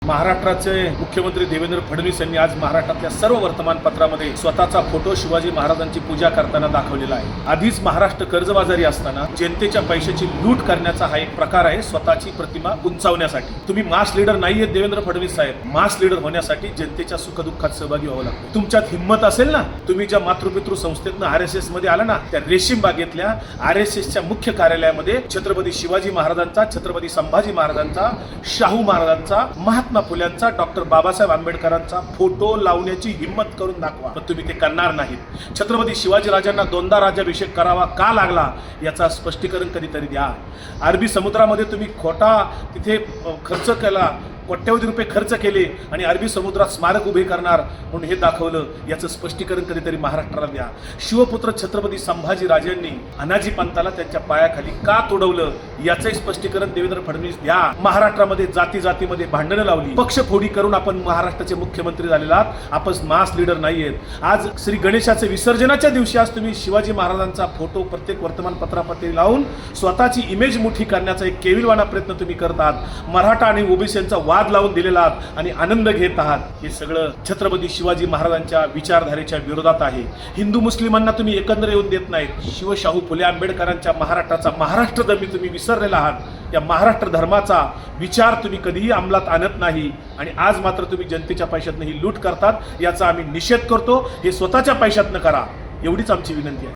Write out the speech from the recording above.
महाराष्ट्राचे मुख्यमंत्री देवेंद्र फडणवीस यांनी आज महाराष्ट्रातल्या सर्व वर्तमानपत्रामध्ये स्वतःचा फोटो शिवाजी महाराजांची पूजा करताना दाखवलेला आहे। आधीच महाराष्ट्र कर्जबाजारी असताना जनतेच्या पैशाची लूट करण्याचा हा एक प्रकार आहे स्वतःची प्रतिमा उंचावण्यासाठी। तुम्ही मास लीडर नाहीये देवेंद्र फडणवीस साहेब, मास लीडर होण्यासाठी जनतेच्या सुखदुःखात सहभागी व्हावं लागतं। तुमच्यात हिंमत असेल ना, तुम्ही ज्या मातृपितृ संस्थेतनं RSS मध्ये आला ना, त्या रेशीम बागेतल्या RSSच्या मुख्य कार्यालयामध्ये छत्रपती शिवाजी महाराजांचा, छत्रपती संभाजी महाराजांचा, शाहू महाराजांचा, महात्मा फुल्यांचा, डॉक्टर बाबासाहेब आंबेडकरांचा फोटो लावण्याची हिम्मत करून दाखवा। पण तुम्ही ते करणार नाहीत। छत्रपती शिवाजी राजांना दोनदा राज्याभिषेक करावा का लागला याचा स्पष्टीकरण कधीतरी द्या। अरबी समुद्रामध्ये तुम्ही खोटा तिथे खर्च केला, कोट्यवधी रुपये खर्च केले आणि अरबी समुद्रात स्मारक उभे करणार म्हणून हे दाखवलं, याचं स्पष्टीकरण कधीतरी महाराष्ट्राला द्या। शिवपुत्र छत्रपती संभाजी राजांनी अनाजी पंताला त्यांच्या पायाखाली का तोडवलं याचंही स्पष्टीकरण देवेंद्र फडणवीस द्या। महाराष्ट्रामध्ये जातीमध्ये भांडणं लावली, पक्षफोडी करून आपण महाराष्ट्राचे मुख्यमंत्री झालेला आहात। आपण मास लीडर नाहीयेत। आज श्री गणेशाचे विसर्जनाच्या दिवशी आज तुम्ही शिवाजी महाराजांचा फोटो प्रत्येक वर्तमानपत्रामध्ये लावून स्वतःची इमेज मोठी करण्याचा एक केविलवाणा प्रयत्न तुम्ही करत आहात। मराठा आणि ओबीसींचा वाद लावून दिलेला आहात आणि आनंद घेत आहात। हे सगळं छत्रपती शिवाजी महाराजांच्या विचारधारेच्या विरोधात आहे। हिंदू मुस्लिमांना तुम्ही एकत्र येऊन देत नाहीत। शिवशाहू फुले आंबेडकरांच्या महाराष्ट्राचा महाराष्ट्र धर्म तुम्ही विसरलेला आहात। या महाराष्ट्र धर्माचा विचार तुम्ही कधीही अंमलात आणत नाही आणि आज मात्र तुम्ही जनतेच्या पैशातनं ही लूट करतात। याचा आम्ही निषेध करतो। हे स्वतःच्या पैशातनं करा, एवढीच आमची विनंती आहे।